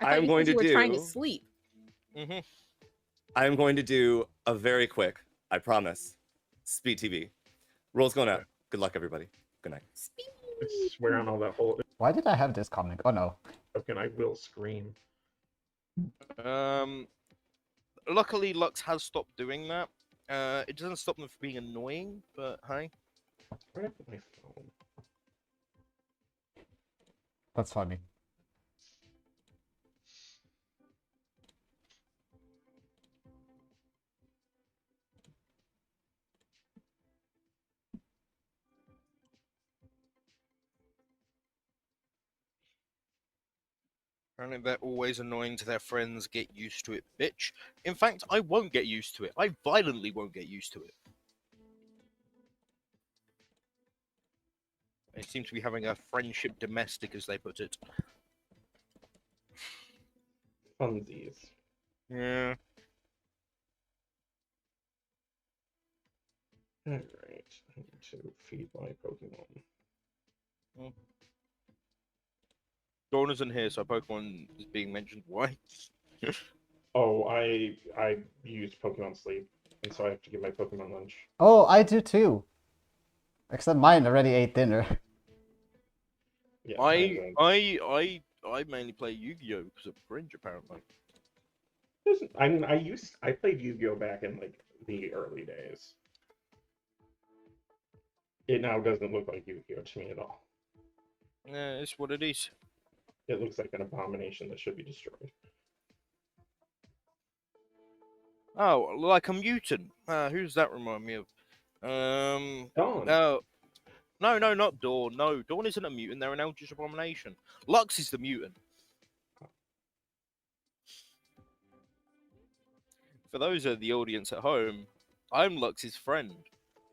I thought you said you were trying to sleep. Mm-hmm. I am going to do a very quick, I promise, speed TV. Roll's going out. Good luck, everybody. Good night. I swear on all that whole. Why did I have this comic? Oh no. Okay, I will scream. Luckily, Lux has stopped doing that. It doesn't stop them from being annoying, but hey. Where did I put my phone? That's funny. Apparently, they're always annoying to their friends. Get used to it, bitch. In fact, I won't get used to it. I violently won't get used to it. They seem to be having a friendship domestic, as they put it. Funsies. Yeah. Alright, I need to feed my Pokemon. Dawn isn't here, so Pokemon is being mentioned. Why? Oh, I used Pokemon Sleep, and so I have to give my Pokemon lunch. Oh, I do too. Except mine already ate dinner. Yeah, I mainly play Yu-Gi-Oh because of cringe, apparently. I mean, I played Yu-Gi-Oh back in like the early days. It now doesn't look like Yu-Gi-Oh to me at all. Yeah, it's what it is. It looks like an abomination that should be destroyed. Oh, like a mutant. Who's that remind me of? Dawn. No, not Dawn. No, Dawn isn't a mutant. They're an Eldritch Abomination. Lux is the mutant. For those of the audience at home, I'm Lux's friend.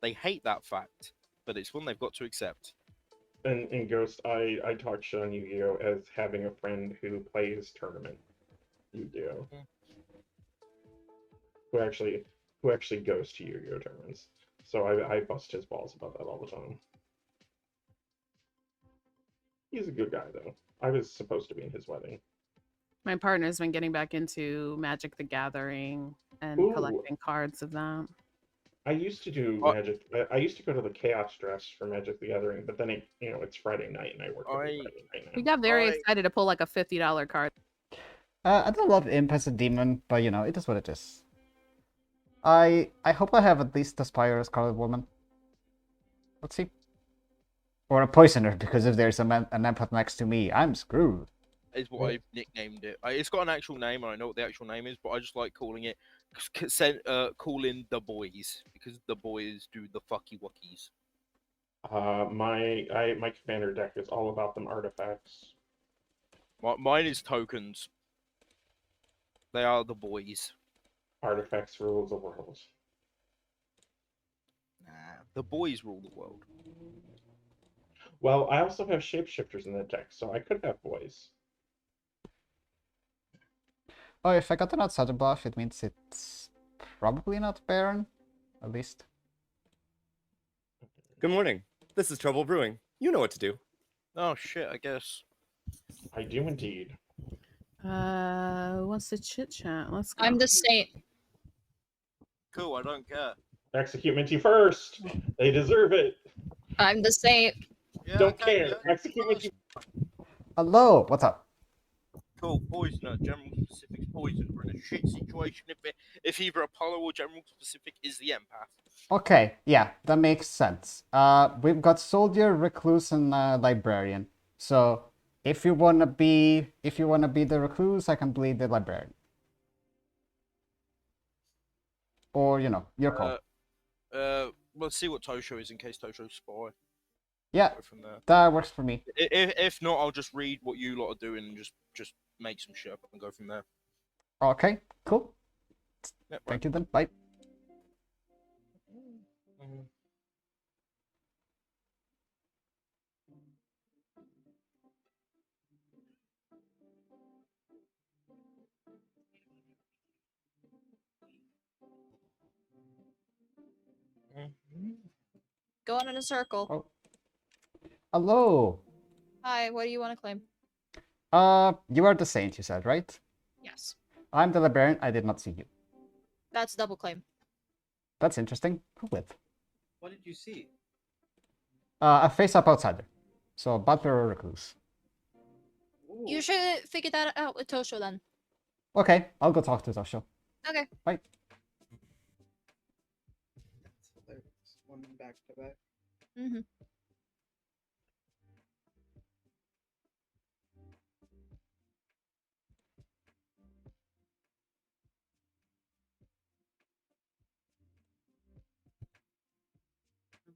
They hate that fact, but it's one they've got to accept. And in Ghost, I talk shit on Yu-Gi-Oh as having a friend who plays tournament Yu-Gi-Oh. Who actually goes to Yu-Gi-Oh tournaments. So I bust his balls about that all the time. He's a good guy though. I was supposed to be in his wedding. My partner's been getting back into Magic the Gathering and collecting cards of that. I used to do Magic. I used to go to the Chaos Dress for Magic the Gathering, but then it's Friday night and I work every Friday night now. We got very excited to pull like a $50 card. I don't love Imp as a demon, but you know, it is what it is. I hope I have at least a Spire Scarlet Woman. Let's see. Or a Poisoner, because if there's an empath next to me, I'm screwed. Is what I've nicknamed it. It's got an actual name, and I know what the actual name is, but I just like calling it, calling the boys, because the boys do the fucky wuckies. My commander deck is all about them artifacts. Mine is tokens. They are the boys. Artifacts rule the world. Nah, the boys rule the world. Well, I also have shapeshifters in the deck, so I could have boys. Oh, if I got an outsider buff, it means it's probably not Baron, at least. Good morning. This is Trouble Brewing. You know what to do. Oh shit, I guess. I do indeed. Who wants to chit chat? Let's go. I'm the saint. Cool, I don't care. Execute Minty first. They deserve it. I'm the saint. Yeah, Don't okay, care. yeah. Execute Minty. Hello, what's up? Cool, Poisoner. General Specific's Poison. We're in a shit situation if either Apollo or General Specific is the empath. Okay, yeah, that makes sense. We've got Soldier, Recluse, and Librarian. So if you wanna be the Recluse, I can be the Librarian. Or your call. Let's see what Tosho is in case Tosho's spy. Yeah, Go from there. that works for me. If not, I'll just read what you lot are doing and just make some shit up and go from there. Okay, cool. Yep, Thank you then. Bye. Going in a circle. Oh. Hello. Hi, what do you want to claim? You are the saint, you said, right? Yes. I'm the librarian. I did not see you. That's double claim. That's interesting. Who with? What did you see? A face-up outsider. So butler or recluse. Ooh. You should figure that out with Tosho then. Okay, I'll go talk to Tosho. Okay. Bye. That's hilarious. One back to back. Mm-hmm.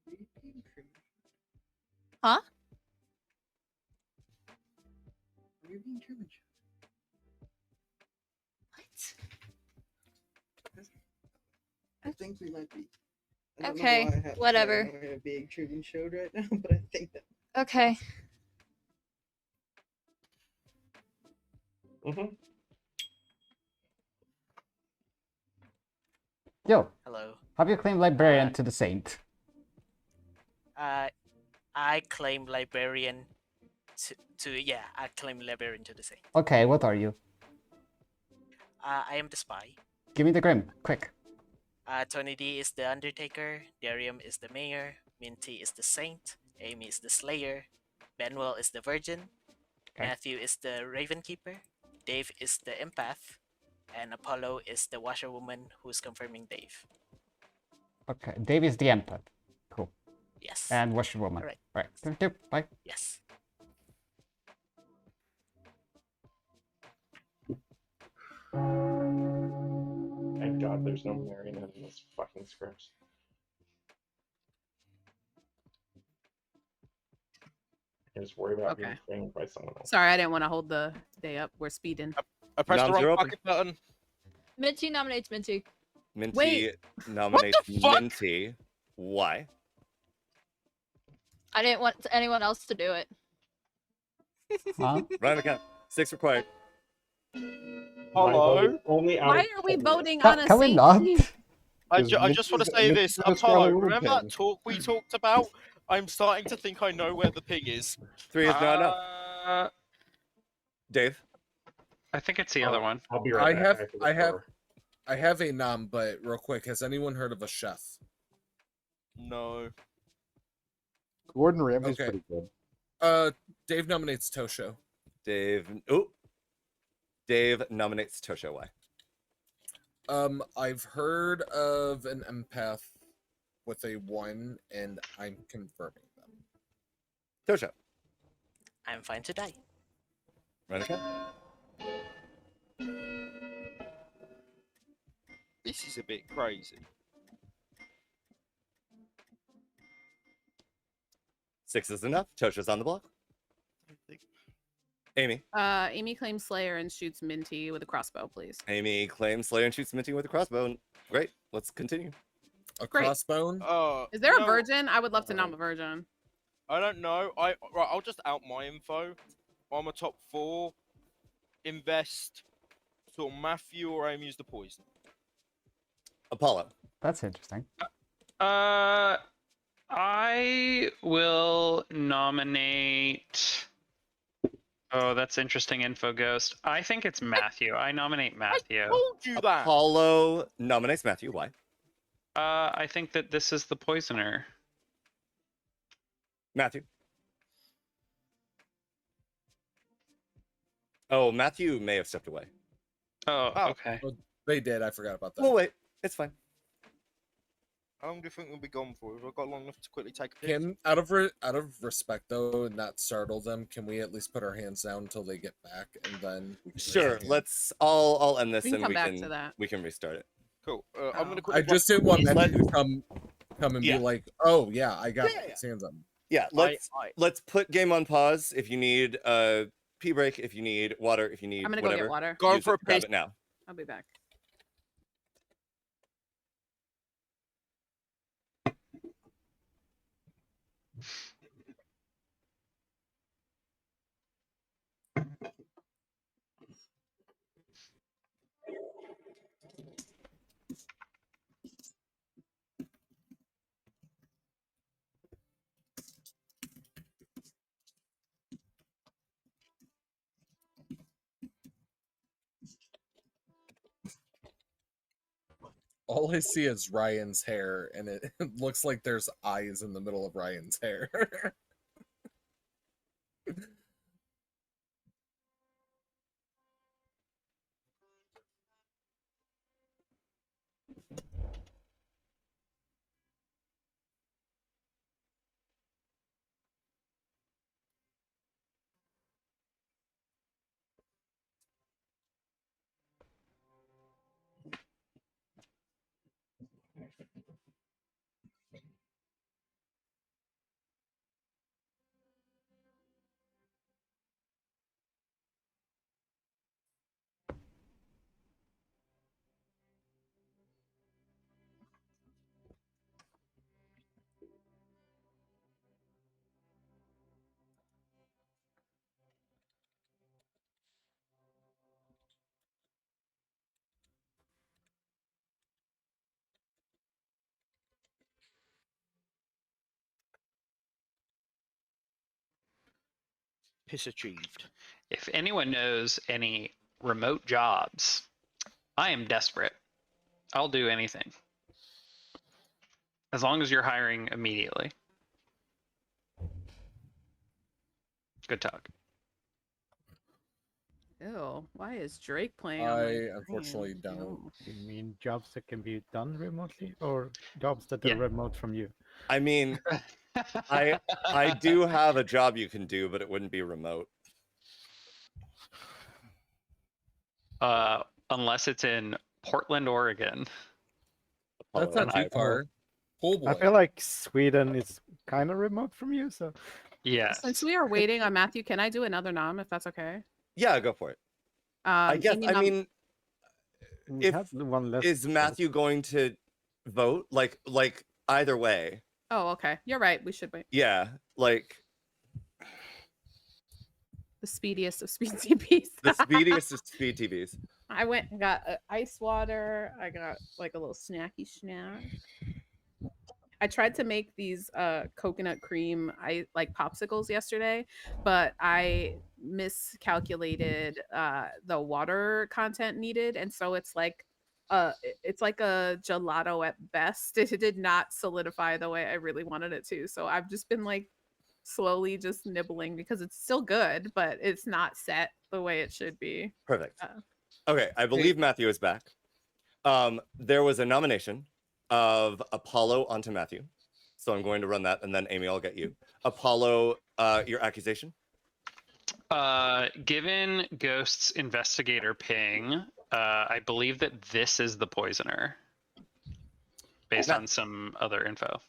Are we being creamed? Huh? Are we being Truman Show? What? I think we might be. I don't know Okay, why I have whatever. paranoia being Truman showed right now, but I think that. Okay. Mm-hmm. Yo, Hello. have you claimed librarian to the saint? I claim librarian I claim librarian to the same. Okay, what are you? I am the spy. Give me the grim, quick. Tony D is the Undertaker, Darium is the Mayor, Minty is the Saint, Amy is the Slayer, Benwell is the Virgin, Okay. Matthew is the Raven Keeper, Dave is the Empath, and Apollo is the Washerwoman who's confirming Dave. Okay, Dave is the empath. Cool. Yes. And washerwoman. Alright. Alright, thank you. Bye. Yes. Thank God there's no marionette in this fucking script. I just worry about being Okay. trained by someone else. Sorry, I didn't want to hold the day up. We're speeding. I pressed the Noms are wrong open. fucking button. Minty nominates Minty. Minty Wait, nominates fuck? Minty. Why? I didn't want anyone else to do it. Huh? Run account. 6 required. My Hello? vote is only out Why of are we 10 voting Can, on a can we saint not? team? I Because just want to Mitch say is- this. Mitch is Apollo, the remember that pin. talk we talked about? I'm starting to think I know where the pig is. 3 is not enough. Dave. I think it's the other one. I'll be right back. to the store. I have a nom, but real quick, has anyone heard of a chef? No. Gordon Ramsay's Okay. pretty good. Dave nominates Tosho. Dave. Oh. Dave nominates Tosho. Why? I've heard of an empath with a 1, and I'm confirming them. Tosho. I'm fine to die. Run account. This is a bit crazy. 6 is enough. Tosho's on the block. Amy. Amy claims Slayer and shoots Minty with a crossbow, please. Amy claims Slayer and shoots Minty with a crossbow. Great. Let's continue. A Great. crossbone? Is there a no, virgin? I would love to nom a virgin. I don't know. Right, I'll just out my info. I'm a top 4. Invest. So Mafia or Amy use the poison. Apollo. That's interesting. I will nominate. Oh, that's interesting info, Ghost. I think it's Matthew. I nominate Matthew. I told you that. Apollo nominates Matthew. Why? I think that this is the poisoner. Matthew. Oh, Matthew may have stepped away. Oh, Oh. okay. They did. I forgot about that. We'll wait. It's fine. How long do you think we'll be gone for? Have I got long enough to quickly take a piss? Can out of respect though, and not startle them, can we at least put our hands down until they get back, and then we can Sure. restart? Let's. I'll end this We can and come we back can to that. we can restart it. Cool. I'm Oh. gonna quickly. I just didn't want Let- Matthew to come and Yeah. be like, "Oh yeah, I got Yeah, his hands on." Yeah. Let's put game on pause. If you need a pee break, if you need water, if you need I'm gonna go whatever, get water. Go use for it, a grab piss. it now. I'll be back. All I see is Ryan's hair, and it looks like there's eyes in the middle of Ryan's hair. Piss achieved. If anyone knows any remote jobs, I am desperate. I'll do anything. As long as you're hiring immediately. Good talk. Ew, why is Drake playing on my I screen? unfortunately don't. Ew. You mean jobs that can be done remotely, or jobs that are Yeah. remote from you? I mean, I do have a job you can do, but it wouldn't be remote. Unless it's in Portland, Oregon. That's not too far. Oh boy. I feel like Sweden is kind of remote from you, so Yes. Since we are waiting on Matthew, can I do another nom if that's okay? Yeah, go for it. I guess. Amy I mean, we if have one less. is Matthew going to vote? Like either way. Oh, okay. You're right. We should wait. Yeah, like The speediest of speed TPs. the speediest of speed TVs. I went and got ice water. I got like a little snacky snack. I tried to make these coconut cream like popsicles yesterday, but I miscalculated the water content needed, and so it's like a gelato at best. It did not solidify the way I really wanted it to. So I've just been like slowly just nibbling because it's still good, but it's not set the way it should be. Perfect. Okay, I believe Matthew is back. There was a nomination of Apollo onto Matthew. So I'm going to run that, and then Amy, I'll get you. Apollo, your accusation? Given Ghost's investigator ping, I believe that this is the poisoner. Based on some other info.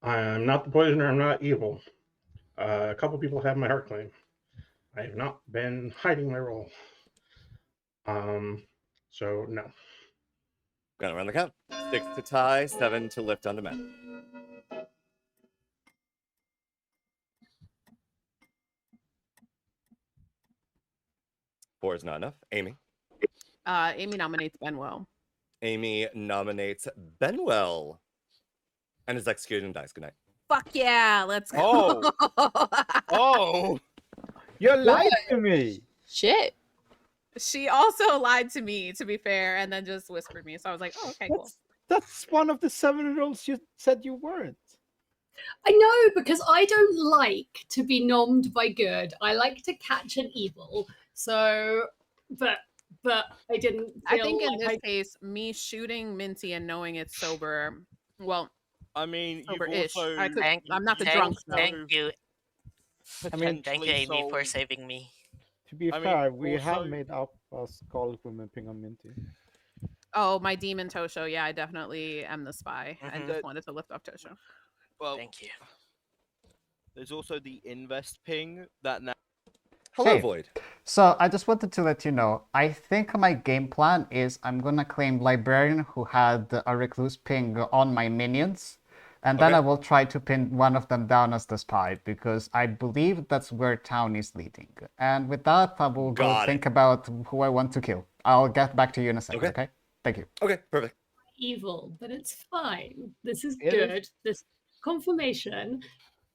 I'm not the poisoner. I'm not evil. A couple people have my heart claim. I have not been hiding my role. So no. Gonna run the count. 6 to tie, 7 to lift onto Matt. Four is not enough. Amy. Amy nominates Benwell. Amy nominates Benwell. And his execution dies. Good night. Fuck yeah, let's go. Oh. You lied to me. Shit. She also lied to me, to be fair, and then just whispered me. So I was like, oh, okay, cool. That's one of the 7 roles you said you weren't. I know, because I don't like to be nommed by good. I like to catch an evil. So, but I didn't feel I think in like this case, me shooting Minty and knowing it's sober, well, I mean, you've sober-ish. also. I'm not the drunk. So. Thank you. I mean, Thank you, Amy, for saving me. To be I mean, fair, we also- have made up a skull woman ping on Minty. Oh, my demon Tosho. Yeah, I definitely am the spy. I Mhm. just wanted to lift off Tosho. Well, Thank you. there's also the invest ping that now. Hello, Hey. Void. So I just wanted to let you know, I think my game plan is I'm gonna claim Librarian who had a recluse ping on my minions, and then Okay. I will try to pin one of them down as the spy, because I believe that's where town is leading. And with that, I will go Got it. think about who I want to kill. I'll get back to you in a second, Okay. okay? Thank you. Okay, perfect. evil, but it's fine. This is It is. good. This confirmation,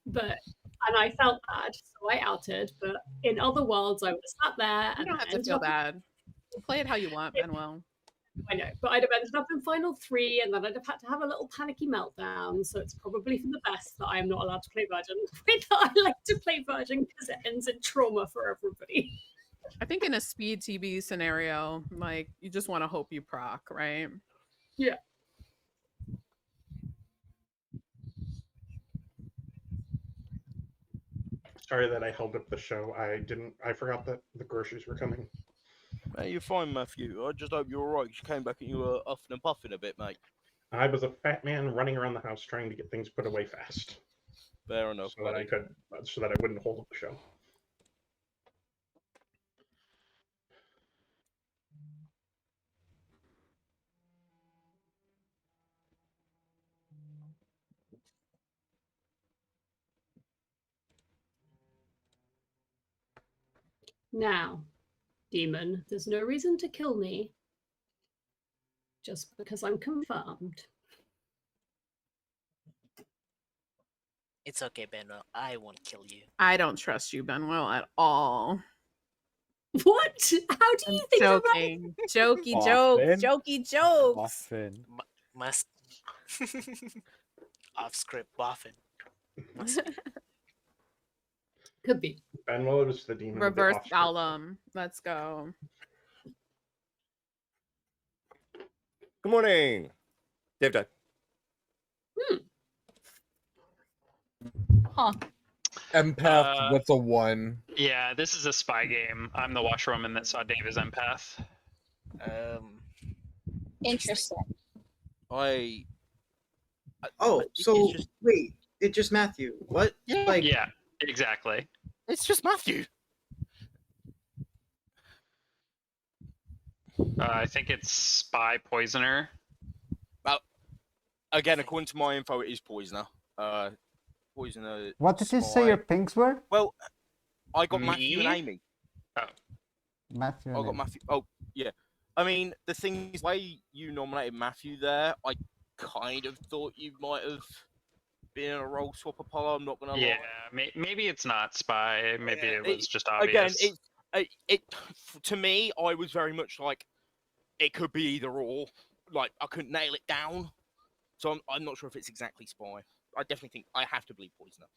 and I felt bad, so I outed. But in other worlds, I was sat there You and don't have to ended feel up- bad. Play it how you want, Benwell. I know, but I'd have ended up in final 3, and then I'd have had to have a little panicky meltdown. So it's probably for the best that I am not allowed to play Virgin. I like to play Virgin because it ends in trauma for everybody. I think in a speed TB scenario, like you just want to hope you proc, right? Yeah. Sorry that I held up the show. I forgot that the groceries were coming. Hey, you're fine, Matthew. I just hope you're alright. You came back and you were huffing and puffing a bit, mate. I was a fat man running around the house trying to get things put away fast. Fair enough, so that I wouldn't hold up the show. Now, demon, there's no reason to kill me. Just because I'm confirmed. It's okay, Benno. I won't kill you. I don't trust you, Benwell, at all. What? How do you think joking? Jokey jokes. Jokey jokes. Must off script boffin. Must be. Could be. Benwell was the demon. Reverse golem. Let's go. Good morning. Dave died. Huh. Empath with a 1. Yeah, this is a spy game. I'm the washerwoman that saw Dave as empath. Interesting. Oh, so wait, it's just Matthew. What? Yeah. Like, Yeah, exactly. It's just Matthew. I think it's spy poisoner. Well, again, according to my info, it is poisoner. Poisoner. What did you say your pings were? Well, I got Matthew and Me? Amy. Oh. Matthew. I got Matthew. Oh, yeah. I mean, the thing is, the way you nominated Matthew there, I kind of thought you might have been in a role swap Apollo. I'm not gonna lie. Yeah, maybe it's not spy. Maybe it was just Again, obvious. it to me, I was very much like it could be either or. Like I couldn't nail it down, so I'm not sure if it's exactly spy. I definitely think I have to believe poisoner.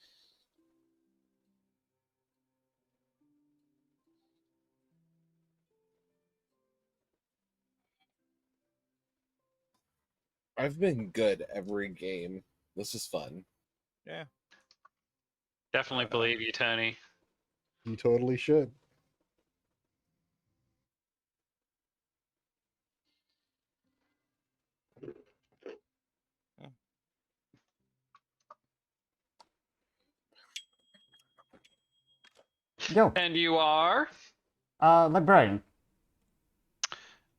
I've been good every game. This is fun. Yeah. Definitely believe you, Tony. You totally should. Yo. And you are? Librarian.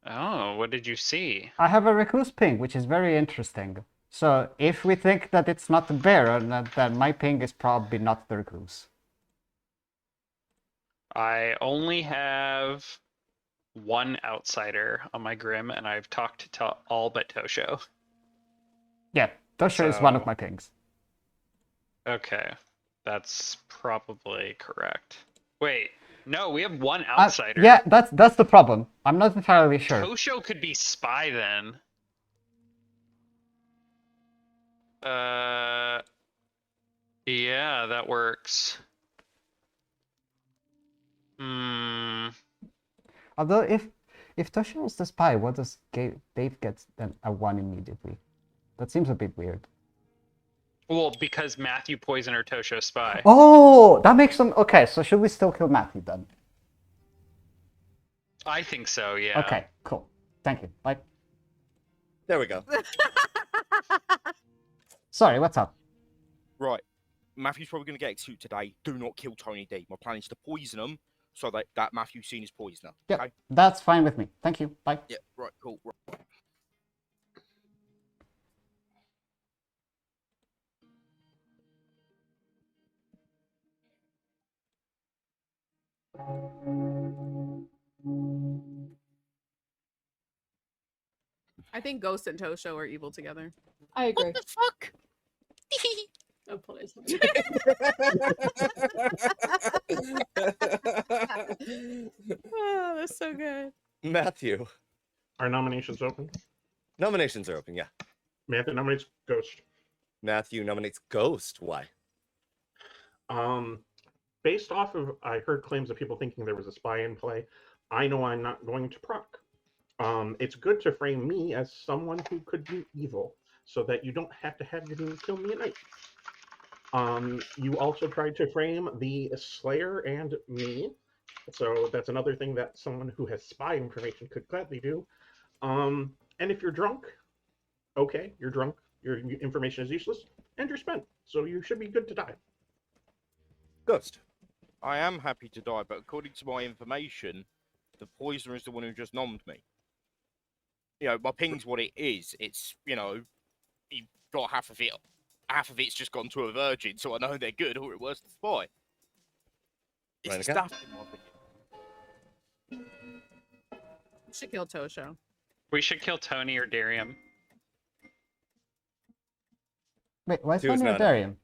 Oh, what did you see? I have a recluse ping, which is very interesting. So if we think that it's not the bear, then my ping is probably not the recluse. I only have one outsider on my Grim, and I've talked to all but Tosho. Yeah, Tosho is one of my pings. Okay, that's probably correct. Wait, no, we have one outsider. Yeah, that's the problem. I'm not entirely sure. Tosho could be spy then. Yeah, that works. Although if Tosho is the spy, what does Dave get then a 1 immediately? That seems a bit weird. Well, because Matthew Poisoner Tosho spy. Oh, that makes some. Okay, so should we still kill Matthew then? I think so, yeah. Okay, cool. Thank you. Bye. There we go. Sorry, what's up? Right. Matthew's probably going to get executed today. Do not kill Tony D. My plan is to poison him so that Matthew's seen as poisoner. Yeah, okay? that's fine with me. Thank you. Bye. Yeah, right, cool. Right. I think Ghost and Tosho are evil together. I agree. What the fuck? Oh, please. Oh, that's so good. Matthew. Are nominations open? Nominations are open, yeah. Matthew nominates Ghost. Matthew nominates Ghost. Why? Based off of, I heard claims of people thinking there was a spy in play. I know I'm not going to proc. It's good to frame me as someone who could be evil, so that you don't have to have you kill me at night. You also tried to frame the Slayer and me, so that's another thing that someone who has spy information could gladly do. And if you're drunk, okay, you're drunk, your information is useless, and you're spent, so you should be good to die. Ghost. I am happy to die, but according to my information, the poisoner is the one who just nommed me. You know, my ping's what it is. It's, you know, you've got half of it. Half of it's just gone to a virgin, so I know they're good, or it was the spy. It's Right, stuff in my opinion. We should kill Tosho. We should kill Tony or Darium. Wait, why is He was Tony or not- Darium?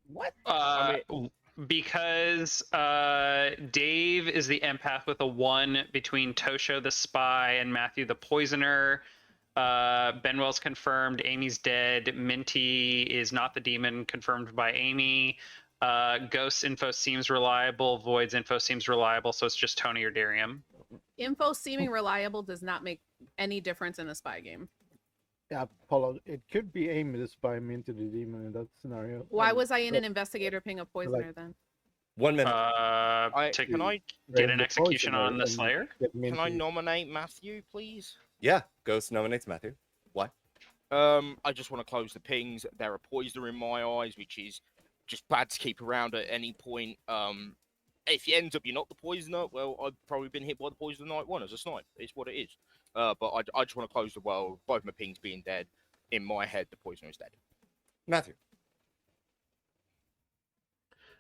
What? Because Dave is the empath with a 1 between Tosho the spy and Matthew the poisoner. Benwell's confirmed. Amy's dead. Minty is not the demon, confirmed by Amy. Ghost's info seems reliable. Void's info seems reliable, so it's just Tony or Darium. Info seeming reliable does not make any difference in a spy game. Yeah, Paulo, it could be Amy the spy into the demon in that scenario. Why was I in an investigator ping of poisoner then? 1 minute. Can I get an execution on the Slayer? Can I nominate Matthew, please? Yeah, Ghost nominates Matthew. Why? I just want to close the pings. They're a poisoner in my eyes, which is just bad to keep around at any point. If it ends up you're not the poisoner, well, I've probably been hit by the poisoner night 1 as a snipe. It's what it is. But I just want to close the world. Both my pings being dead. In my head, the poisoner is dead. Matthew.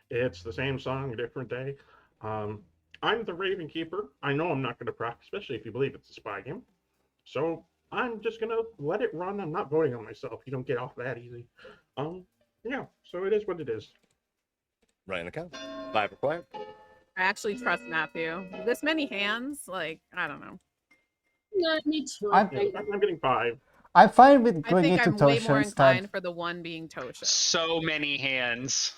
It's the same song, different day. I'm the Raven Keeper. I know I'm not going to proc, especially if you believe it's a spy game. So I'm just going to let it run. I'm not voting on myself. You don't get off that easy. Yeah, so it is what it is. Right in the count. 5 required. I actually trust Matthew. This many hands, like, I don't know. No, me too. I'm getting 5. I'm fine with I going think into I'm way more Tosho instead. inclined for the 1 being Tosho. So many hands.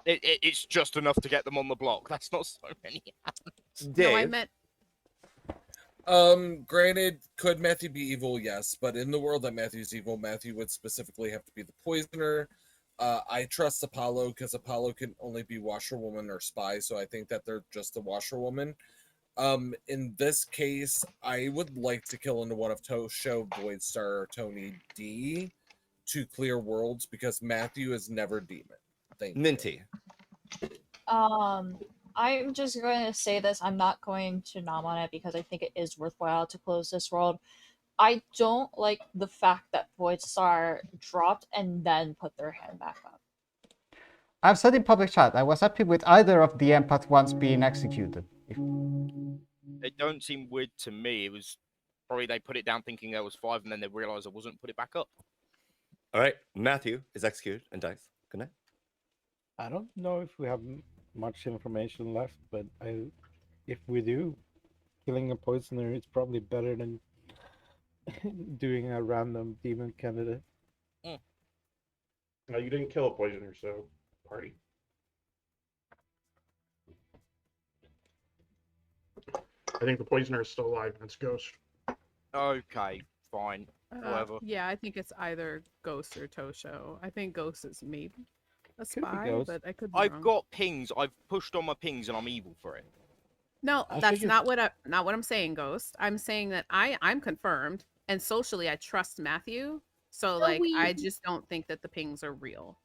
It's just enough to get them on the block. That's not so many hands. No, I meant Granted, could Matthew be evil? Yes, but in the world that Matthew's evil, Matthew would specifically have to be the poisoner. I trust Apollo because Apollo can only be washerwoman or spy, so I think that they're just the washerwoman. In this case, I would like to kill into one of Tosho, Voidstar, or Tony D to clear worlds because Matthew is never demon. Thank Minty. I'm just going to say this. I'm not going to nom on it because I think it is worthwhile to close this world. I don't like the fact that Voidstar dropped and then put their hand back up. I've said in public chat, I was happy with either of the empath ones being executed. It don't seem weird to me. It was probably they put it down thinking there was 5 and then they realized it wasn't, put it back up. All right, Matthew is executed and dies. Good night. I don't know if we have much information left, but if we do, killing a poisoner is probably better than doing a random demon candidate. No, you didn't kill a poisoner, so party. I think the poisoner is still alive, and it's Ghost. Okay, fine. Whatever. Yeah, I think it's either Ghost or Tosho. I think Ghost is maybe a Could be spy, Ghost. but I could be I've wrong. got pings. I've pushed on my pings and I'm evil for it. No, I that's think not what I'm saying, Ghost. I'm saying that I'm confirmed, and socially I trust Matthew. So like I just don't think that the pings are real.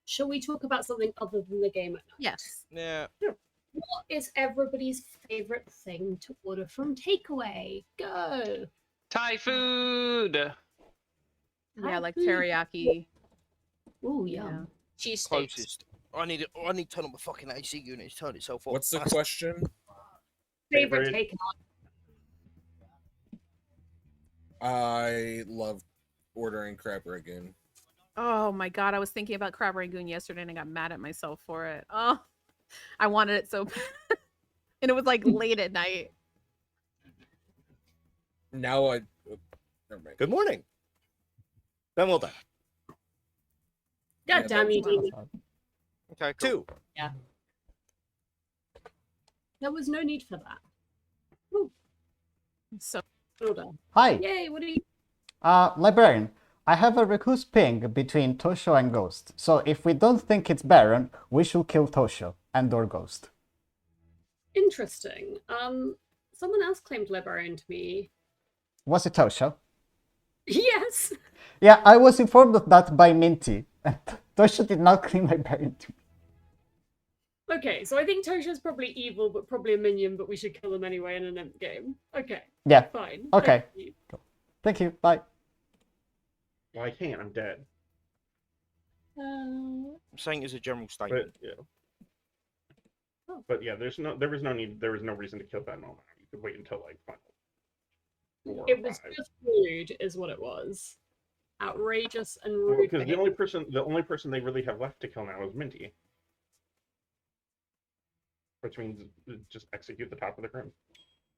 Shall we talk about something other than the game at night? Yes. Yeah. What is everybody's favorite thing to order from takeaway? Go. Thai food. Yeah, like food. teriyaki. Ooh, yum. Cheese steaks. Closest. I need to turn on my fucking AC unit. It's turned itself off. What's the question? Favorite take on. I love ordering crab rangoon. Oh my god, I was thinking about crab rangoon yesterday and I got mad at myself for it. Oh, I wanted it so bad. And it was like late at night. Now I. Oh, never mind. Good morning. Then well done. God damn you, Dean. Okay, cool. 2. Yeah. There was no need for that. Woo. So Well done. Hi. Yay, what are you? Librarian. I have a recluse ping between Tosho and Ghost. So if we don't think it's Baron, we should kill Tosho and or Ghost. Interesting. Someone else claimed librarian to me. Was it Tosho? Yes. Yeah, I was informed of that by Minty. Tosho did not claim librarian to me. Okay, so I think Tosha's probably evil, but probably a minion, but we should kill him anyway in an end game. Okay. Yeah. Fine. Okay. Thank you. Thank you. Bye. Well, I can't. I'm dead. I'm saying as a general statement. But yeah. But yeah, there was no reason to kill that moment. You could wait until like final 4 It or was 5. just rude, is what it was. Outrageous and rude. Because the only person they really have left to kill now is Minty. Which means just execute the top of the crown.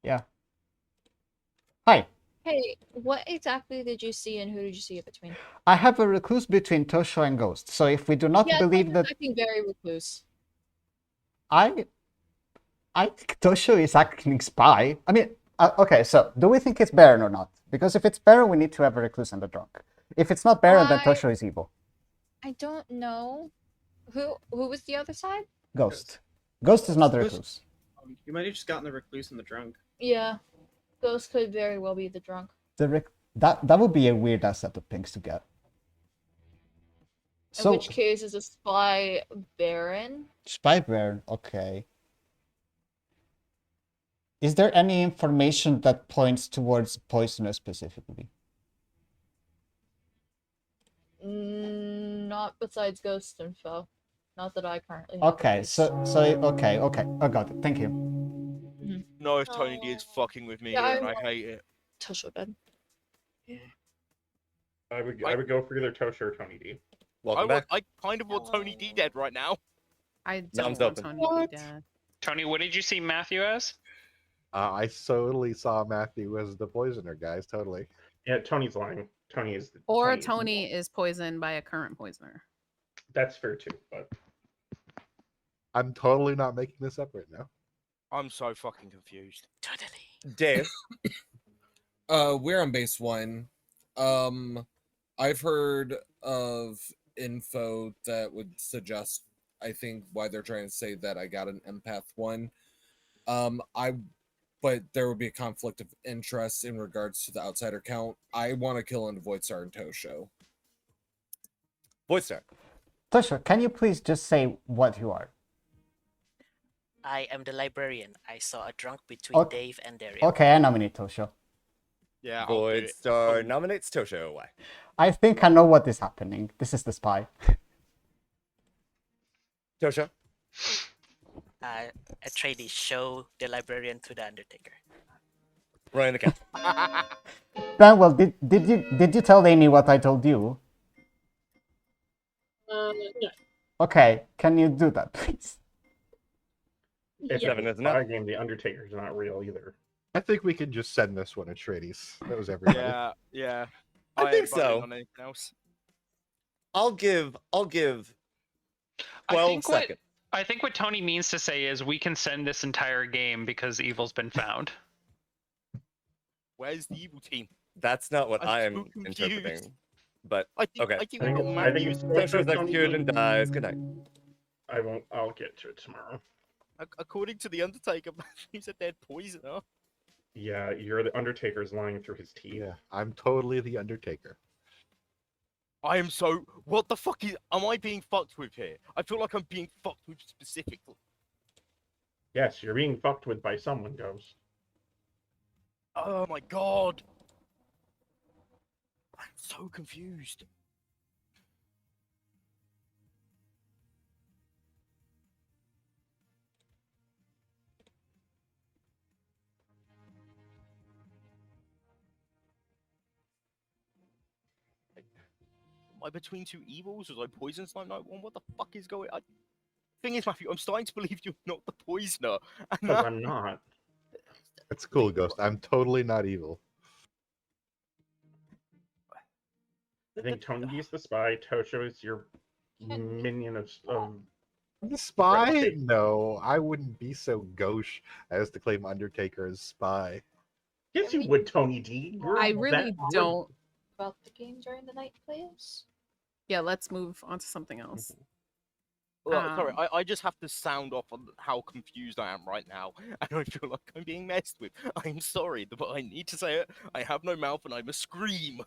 Yeah. Hi. Hey, what exactly did you see and who did you see it between? I have a recluse between Tosho and Ghost. So if we do not believe that... acting very recluse. I think Tosho is acting spy. I mean, okay, so do we think it's Baron or not? Because if it's Baron, we need to have a recluse and a drunk. If it's not Baron, then Tosho is evil. I don't know. Who was the other side? Ghost. Ghost is not the recluse. You might have just gotten the recluse and the drunk. Yeah. Ghost could very well be the drunk. That would be a weird ass set of pings to get. In which case is a spy Baron? Spy Baron, okay. Is there any information that points towards Poisoner specifically? Not besides Ghost info. Not that I currently have. Okay, okay, I got it. Thank you. No, if Tony D is fucking with me, Yeah, and I hate it. Tosho dead. I would go for either Tosho or Tony D. Welcome back. I kind of want Tony D dead right now. I don't Thumbs want open. Tony D dead. Tony, what did you see Matthew as? I totally saw Matthew as the poisoner, guys. Totally. Yeah, Tony's lying. Tony is. Or Tony is poisoned by a current poisoner. That's fair too, but I'm totally not making this up right now. I'm so fucking confused. Totally. Dave. We're on base 1. I've heard of info that would suggest, I think, why they're trying to say that I got an empath 1. But there would be a conflict of interest in regards to the outsider count. I want to kill into Voidstar and Tosho. Voidstar. Tosho, can you please just say what you are? I am the librarian. I saw a drunk between Dave and Darian. Okay, I nominate Tosho. Yeah, Voidstar nominates Tosho. Why? I think I know what is happening. This is the spy. Tosho. Atreides, show the librarian to the Undertaker. Ryan the count. Ben, well, did you tell Amy what I told you? No. Okay, can you do that, please? if Seven it's is enough. a game, the Undertaker's not real either. I think we can just send this one to Atreides. That was everybody. Yeah. I think ain't voting so. on anything else. I'll give 12 seconds. I think what Tony means to say is we can send this entire game because evil's been found. Where's the evil team? That's not what I I'm am so confused. interpreting. But I think, okay. I think I we think- got I think Matthews. it's- Tosho's executed and dies. Good night. I won't. I'll get to it tomorrow. According to the Undertaker, Matthews a dead poisoner. Yeah, you're the Undertaker's lying through his teeth. Yeah, I'm totally the Undertaker. I am so. What the fuck am I being fucked with here? I feel like I'm being fucked with specifically. Yes, you're being fucked with by someone, Ghost. Oh my god. I'm so confused. Am I between two evils? Was I poisoned Slime Night 1? What the fuck is going on? Thing is, Matthew, I'm starting to believe you're not the poisoner. Because I'm not. It's cool, Ghost. I'm totally not evil. I think Tony D's the spy. Tosho is your minion of The spy? reputation. No, I wouldn't be so gauche as to claim Undertaker as spy. Yes, you would, Tony D. You're I really don't. About the game during the night, please. Yeah, let's move on to something else. Well, sorry, I just have to sound off on how confused I am right now, and I feel like I'm being messed with. I'm sorry, but I need to say it. I have no mouth, and I must scream.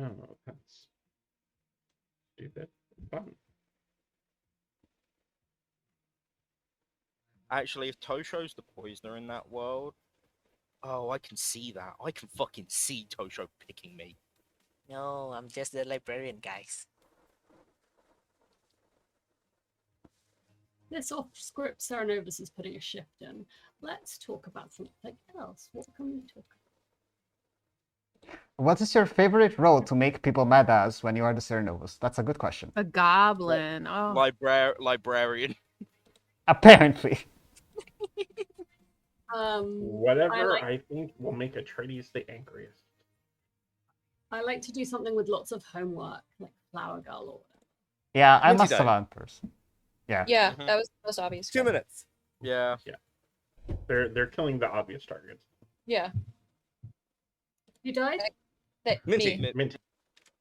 Oh, that's stupid. Fun. Actually, if Tosho's the poisoner in that world, oh, I can see that. I can fucking see Tosho picking me. No, I'm just the librarian, guys. This off-script Serenovus is putting a shift in. Let's talk about something else. What can we talk about? What is your favorite role to make people mad as when you are the Serenovus? That's a good question. A goblin. Oh. Librarian. Apparently. Whatever I think will make Atreides the angriest. I like to do something with lots of homework, like Flower Girl or whatever. Yeah, I'm a Minty died. savant person. Yeah. Yeah, that was the most obvious. 2 minutes. Yeah. Yeah. They're killing the obvious targets. Yeah. You died? Minty. Me. Minty.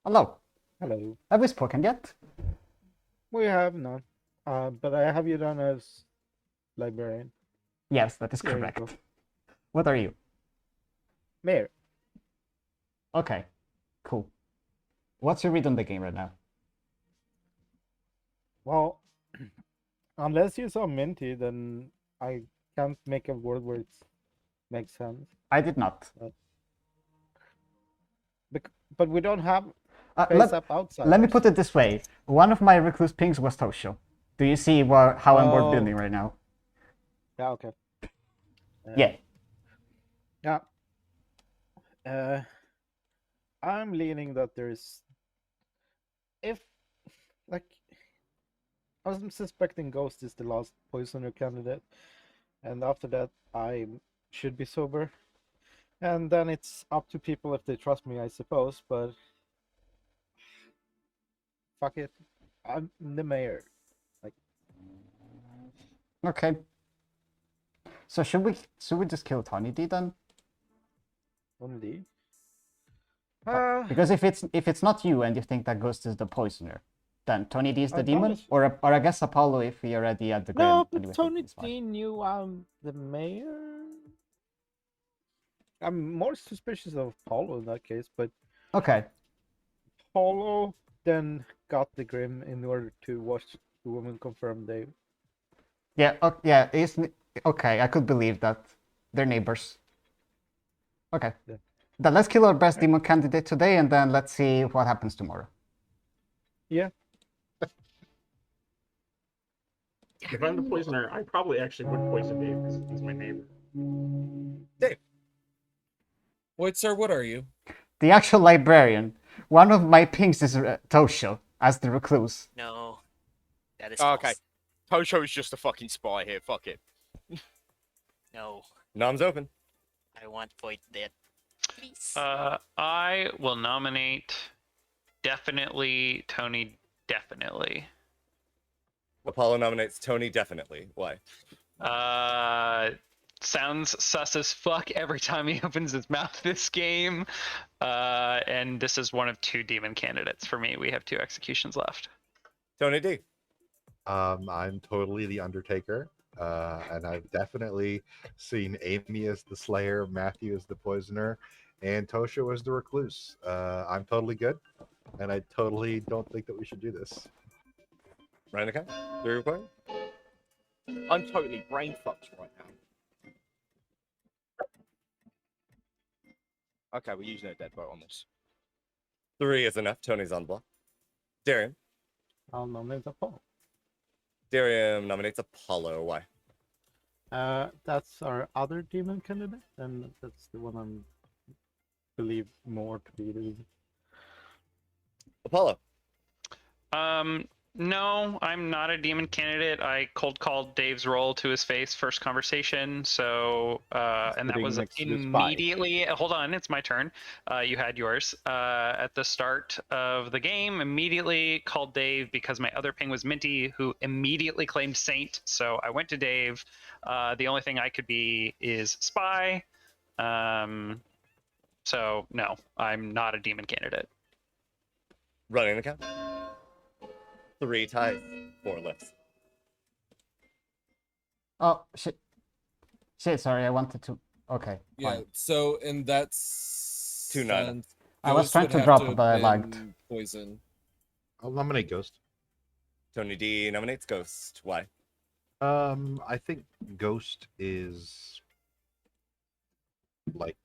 Hello. Hello. Have we spoken yet? We have not. But I have you done as librarian. Yes, that is There you correct. go. What are you? Mayor. Okay. Cool. What's your read on the game right now? Well, unless you saw Minty, then I can't make a word where it makes sense. I did not. But we don't have Let, outside. let me put it this way. One of my recluse pings was Tosho. Do you see how I'm board building right now? Yeah, okay. Yeah. Yeah. I'm leaning that there's... If, like... I'm suspecting Ghost is the last poisoner candidate. And after that, I should be sober. And then it's up to people if they trust me, I suppose, but... Fuck it. I'm the mayor. Like... Okay. So should we just kill Tony D then? Tony D? Because if it's not you and you think that Ghost is the poisoner, then Tony D is the demon, honest- or I guess Apollo if he already had the No, grand. and he but was Tony thinking it's fine. D knew I'm the mayor. I'm more suspicious of Paulo in that case, but Okay. Paulo then got the Grim in order to watch the woman confirm Dave. Yeah. Yeah. Okay. I could believe that. They're neighbors. Okay. Yeah. Then let's kill our best demon candidate today, and then let's see what happens tomorrow. Yeah. If I'm the poisoner, I probably actually would poison Dave because he's my neighbor. Dave. Wait, sir, what are you? The actual librarian. One of my pings is Tosho as the recluse. No, that is Okay. false. Tosho is just a fucking spy here. Fuck it. No, Nom's open. I want Void dead. Please. I will nominate definitely Tony. Definitely. Apollo nominates Tony definitely. Why? Sounds sus as fuck every time he opens his mouth this game. And this is one of 2 demon candidates for me. We have 2 executions left. Tony D. I'm totally the Undertaker. And I've definitely seen Amy as the Slayer, Matthew as the Poisoner, and Tosho as the Recluse. I'm totally good, and I totally don't think that we should do this. Ranica, do you reply? I'm totally brain fucked right now. Okay, we're using a dead vote on this. 3 is enough. Tony's on block. Darian. I'll nominate Apollo. Darian nominates Apollo. Why? That's our other demon candidate, and that's the one I'm believe more to be the Apollo. No, I'm not a demon candidate. I cold called Dave's role to his face first conversation. So, and that Sitting was next to the spy. immediately. Hold on, it's my turn. You had yours at the start of the game. Immediately called Dave because my other ping was Minty, who immediately claimed Saint. So I went to Dave. The only thing I could be is spy. So no, I'm not a demon candidate. Running the count. 3 ties, 4 lifts. Oh shit! Shit! Sorry, I wanted to. Okay. Yeah. Fine. So in that sense, 2 9. I was Ghost trying would to have drop, have but I lagged. been Poison. I'll nominate Ghost. Tony D nominates Ghost. Why? I think Ghost is like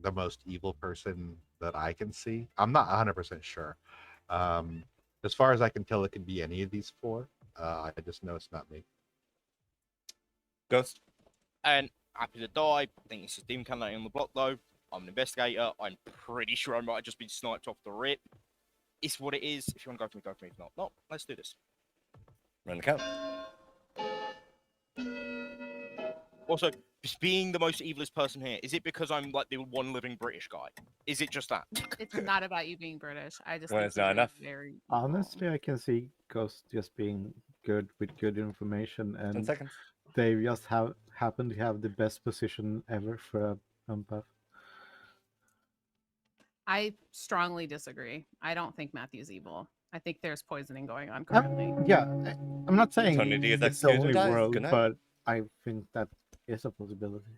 the most evil person that I can see. I'm not 100% sure. As far as I can tell, it could be any of these 4. I just know it's not me. Ghost. And happy to die. I think it's just demon candidate on the block though. I'm an investigator. I'm pretty sure I might have just been sniped off the rip. It's what it is. If you want to go for me, go for me. If not, no, let's do this. Run the count. Also, just being the most evilest person here, is it because I'm like the one living British guy? Is it just that? It's not about you being British. I just When think it's not you're enough. very Honestly, I can see Ghost just being good with good information, 10 and seconds. they just happen to have the best position ever for a empath. I strongly disagree. I don't think Matthew's evil. I think there's poisoning going on currently. Yeah, I'm not saying Tony D is it's the executed only and dies. world, Good night. but I think that is a possibility.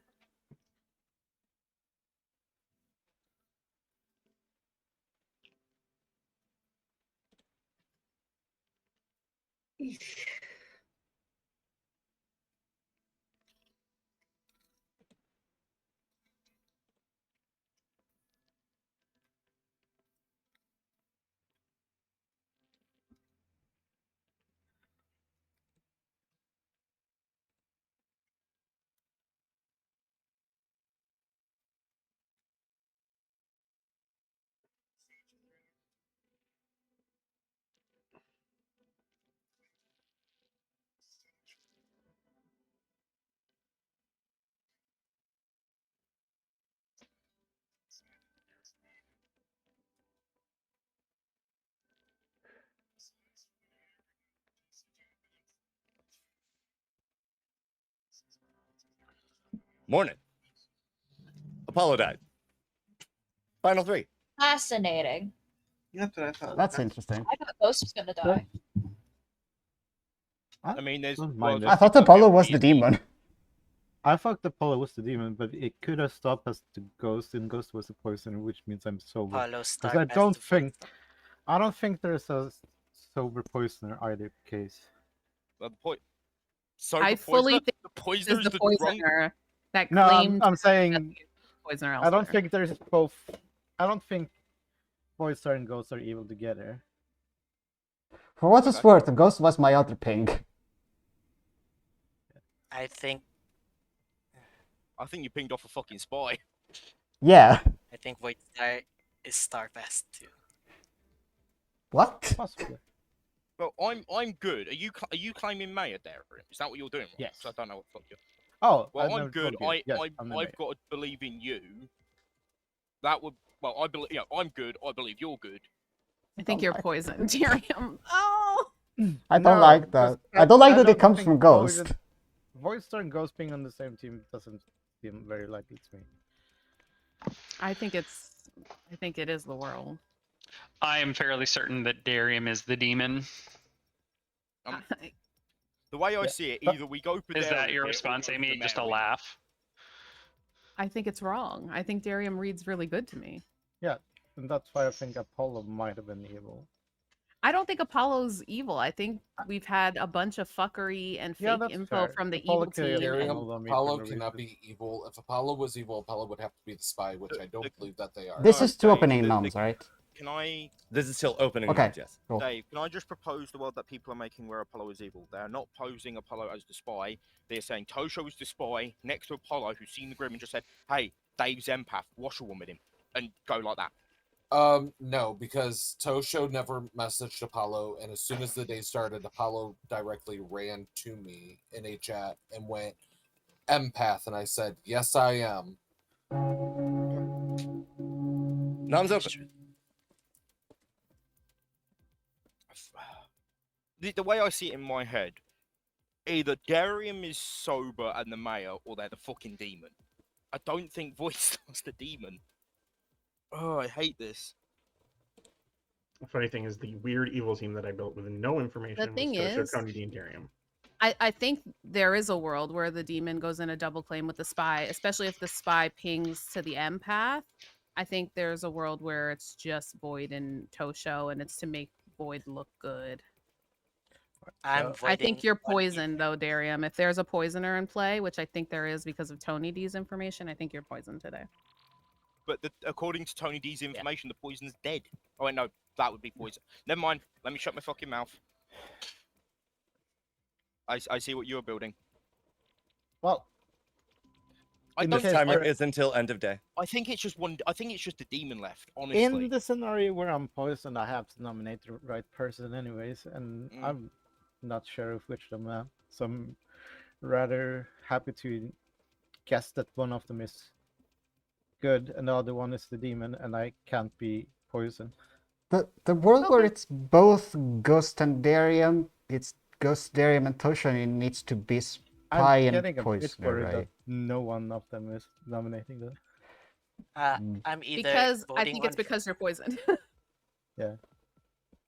Morning. Apollo died. Final 3. Fascinating. That's what I thought. That's interesting. I thought Ghost was gonna die. I mean, there's. Don't Well, mind I it. thought Apollo was the demon. I thought Apollo was the demon, but it could have stopped as the Ghost, and Ghost was the poisoner, which means I'm sober. Apollo Because Star I has don't to think, I don't think there's a sober poisoner either case. Well, the point. So I the fully poisoner, think the this poisoner is is the the drunk. poisoner that No, claimed I'm that saying he was the poisoner I don't elsewhere. think there's both. I don't think Poisoner and Ghost are evil together. For what it's worth, Ghost was my other ping. I think you pinged off a fucking spy. Yeah. I think Void Star is Star Pass too. What? Possibly. Well, I'm good. Are you claiming mayor, Darren? Is that what you're doing? Yes. Because I don't know what the fuck you're. Oh, Well, I've I'm never good. told you. Yes, I'm the mayor. I've got to believe in you. That would. Well, I believe. Yeah, I'm good. I believe you're good. I think you're poisoned, Tyrion. Oh! I don't No, like that. because I don't like that don't it comes think from Ghost. Voidstar and Ghost being on the same team doesn't seem very likely to me. I think it is the world. I am fairly certain that Darium is the demon. The way I see it, either we go for. Is that Darren your here, or we response, go for Amy? the Just mayor. a laugh? I think it's wrong. I think Darium reads really good to me. Yeah, and that's why I think Apollo might have been evil. I don't think Apollo's evil. I think we've had a bunch of fuckery and Yeah, fake that's info fair. from the Apollo evil could have team. been and- evil. Apollo cannot be evil. If Apollo was evil, Apollo would have to be the spy, which I don't believe that they are. This is two Dave, opening noms, right? Can I? This is still opening. Okay, Notes, yes. cool. Dave, can I just propose the world that people are making where Apollo is evil? They are not posing Apollo as the spy. They're saying Tosho is the spy next to Apollo, who's seen the Grim and just said, "Hey, Dave's empath. Washerwoman him," and go like that. No, because Tosho never messaged Apollo, and as soon as the day started, Apollo directly ran to me in a chat and went, empath, and I said, yes, I am. Nom's open. The way I see it in my head, either Darium is sober and the mayor, or they're the fucking demon. I don't think Voidstar's the demon. Oh, I hate this. The funny thing is, the weird evil team that I built with no information The thing was Tosho, is, Tony D, and Darium. I think there is a world where the demon goes in a double claim with the spy, especially if the spy pings to the empath. I think there's a world where it's just Void and Tosho, and it's to make Void look good. I think you're poisoned, though, Darium. If there's a poisoner in play, which I think there is because of Tony D's information, I think you're poisoned today. But according to Tony D's information, the poison's dead. Oh, wait, no, that would be poison. Never mind. Let me shut my fucking mouth. I see what you're building. Well, I This don't timer is until end of day. I think it's just one. I think it's just a demon left. Honestly, in the scenario where I'm poisoned, I have to nominate the right person anyways, and I'm not sure of which of them I am. So I'm rather happy to guess that one of them is good and the other one is the demon, and I can't be poisoned. The world where it's both Ghost and Darium, it's Ghost, Darium, and Tosho, and it needs to be spy I'm and getting a bit poisoner, worried right? that no one of them is nominating them. I'm either Because I voting think it's on- because you're poisoned. Yeah.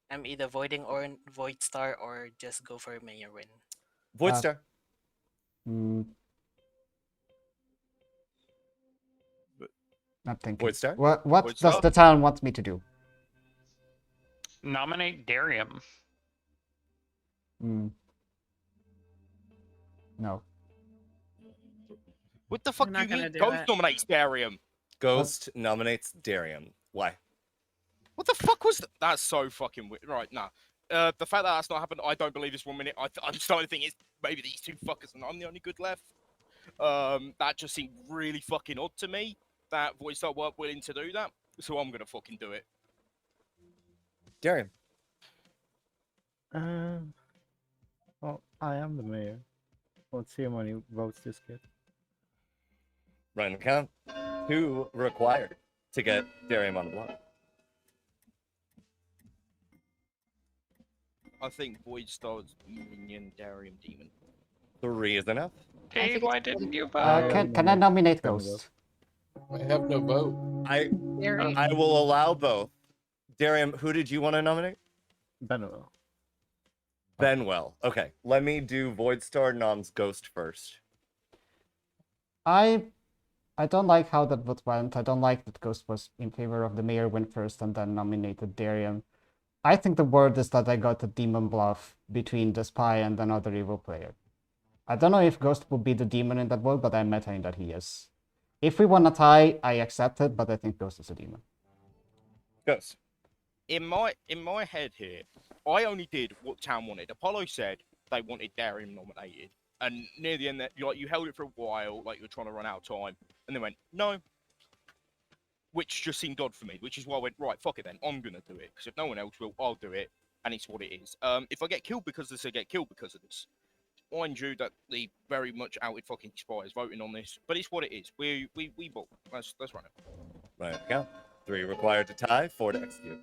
I'm either voiding or Voidstar or just go for mayor win. Voidstar. Not thinking. Voidstar? What Voidstar? does the town want me to do? Nominate Darium. No. What the fuck I'm do you not gonna mean? do Ghost it. nominates Darium. Ghost nominates Darium. Why? What the fuck was that? That's so fucking weird. Right, nah. The fact that that's not happened, I don't believe this 1 minute. I'm starting to think it's maybe these two fuckers and I'm the only good left. That just seemed really fucking odd to me. That Voidstar weren't willing to do that, so I'm gonna fucking do it. Darium. Well, I am the mayor. Let's see how many votes this gets. Run the count. 2 required to get Darium on the block. I think Voidstar's minion, Darium demon. 3 is enough. Dave, why didn't you vote? Can I nominate Ghost? I have no vote. I will allow both. Darium, who did you want to nominate? Benwell. Benwell. Okay, let me do Voidstar Nom's Ghost first. I don't like how that vote went. I don't like that Ghost was in favor of the mayor win first and then nominated Darium. I think the word is that I got a demon bluff between the spy and another evil player. I don't know if Ghost will be the demon in that world, but I'm metaing that he is. If we want a tie, I accept it, but I think Ghost is a demon. Ghost. In my head here, I only did what town wanted. Apollo said they wanted Darium nominated, and near the end, you held it for a while, like you were trying to run out of time, and they went no, which just seemed odd for me. Which is why I went right, fuck it then, I'm gonna do it because if no one else will, I'll do it, and it's what it is. If I get killed because of this, I get killed because of this. Mind you, that the very much outed fucking spies voting on this, but it's what it is. We vote. Let's run it. Right, count. 3 required to tie, 4 to execute.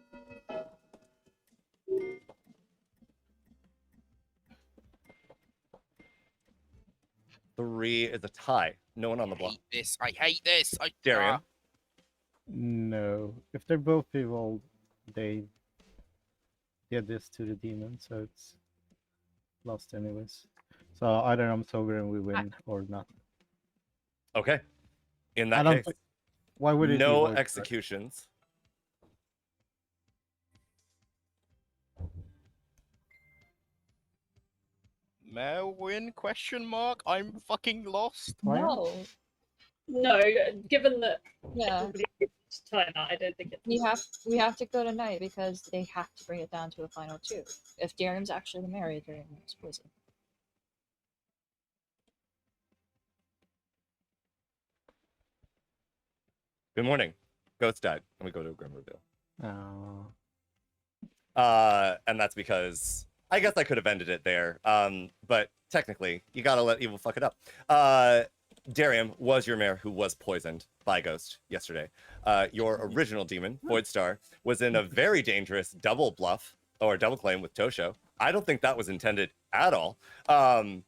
Three is a tie. No one on the block. I hate this. Darium. No. If they're both evil, they did this to the demon, so it's lost anyways. So either I'm sober and we win or not. Okay. In I that don't case, thi- why would it be no Voidstar? executions. Melwin? Question mark. I'm fucking lost. No. No, given that Yeah. time out, I don't think it. We have to go tonight because they have to bring it down to a final 2. If Darium's actually the mayor, Darium is poison. Good morning. Ghost died. Let me go to a grim reveal. Oh. And that's because I guess I could have ended it there. But technically, you gotta let evil fuck it up. Darium was your mayor who was poisoned by Ghost yesterday. Your original demon, Voidstar, was in a very dangerous double bluff or double claim with Tosho. I don't think that was intended at all. I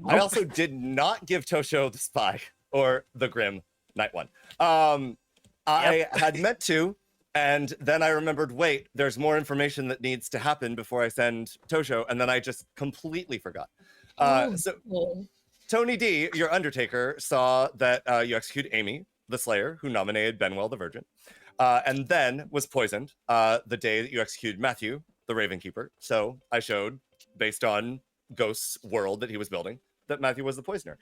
also did not give Tosho the spy or the Grim night one. I had meant to, and then I remembered, wait, there's more information that needs to happen before I send Tosho, and then I just completely forgot. Tony D, your Undertaker, saw that you executed Amy, the Slayer, who nominated Benwell the Virgin, and then was poisoned the day that you executed Matthew, the Raven Keeper. So I showed, based on Ghost's world that he was building, that Matthew was the poisoner.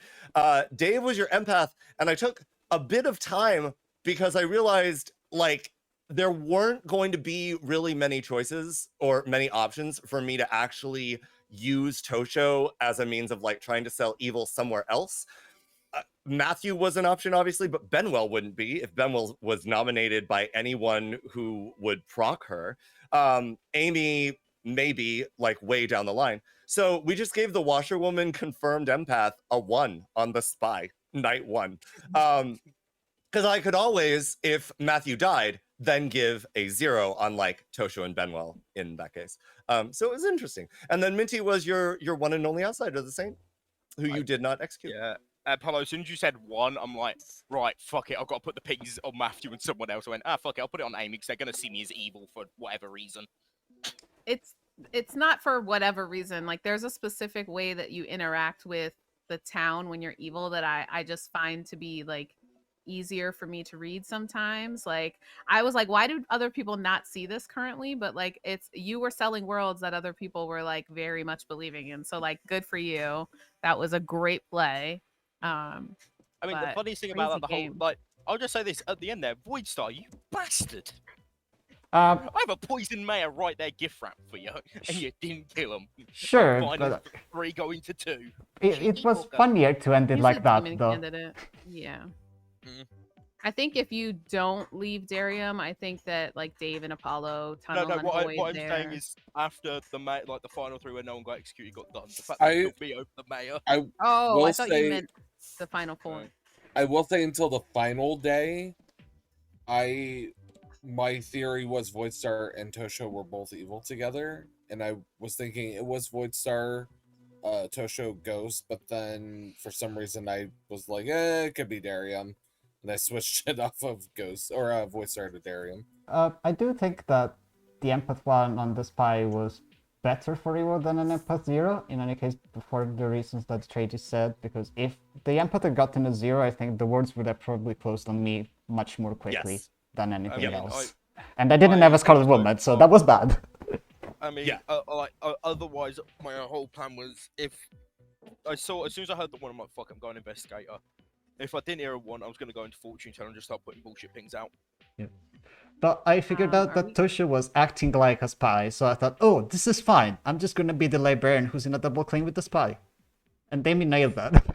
Dave was your empath, and I took a bit of time because I realized, like, there weren't going to be really many choices or many options for me to actually use Tosho as a means of like trying to sell evil somewhere else. Matthew was an option, obviously, but Benwell wouldn't be if Benwell was nominated by anyone who would proc her. Amy, maybe, like way down the line. So we just gave the washerwoman confirmed empath a 1 on the spy, night 1. Because I could always, if Matthew died, then give a 0 on like Tosho and Benwell in that case. So it was interesting. And then Minty was your one and only outsider, the Saint, who you did not execute. Yeah. Apollo, as soon as you said 1, I'm like, right, fuck it. I've got to put the pings on Matthew and someone else. I went, fuck it. I'll put it on Amy because they're going to see me as evil for whatever reason. It's not for whatever reason. Like, there's a specific way that you interact with the town when you're evil that I just find to be like easier for me to read sometimes. Like, I was like, why do other people not see this currently? But like, it's, you were selling worlds that other people were like very much believing in. So like, good for you. That was a great play. I mean, the funny thing about that, the whole, like, I'll just say this at the end there, Voidstar, you bastard. I have a poison mayor right there gift wrap for you, and you didn't kill him. Sure, but 3 going to 2. It was funnier to end it like that, though. Yeah. I think if you don't leave Darium, I think that like Dave and Apollo tunnel and what Void I'm there. saying is after the like the final 3 where no one got executed got done. The fact that you took me over the mayor. I thought you meant the final 4. I will say until the final day, my theory was Voidstar and Tosho were both evil together, and I was thinking it was Voidstar, Tosho, Ghost, but then for some reason I was like, it could be Darium. And I switched it off of Ghost or Voidstar to Darium. I do think that the Empath 1 on the Spy was better for Evo than an Empath 0, in any case, for the reasons that Trady said, because if the Empath had gotten a 0, I think the words would have probably closed on me much more quickly than anything else. And I didn't have a Scarlet Woman, so that was bad. I mean, otherwise, my whole plan was if I saw, as soon as I heard the 1, I'm like, fuck, I'm going Investigator. If I didn't hear a 1, I was going to go into Fortune Teller and just start putting bullshit pings out. Yeah. But I figured out that Tosho was acting like a spy, so I thought, oh, this is fine. I'm just going to be the librarian who's in a double claim with the spy. And Damien nailed that.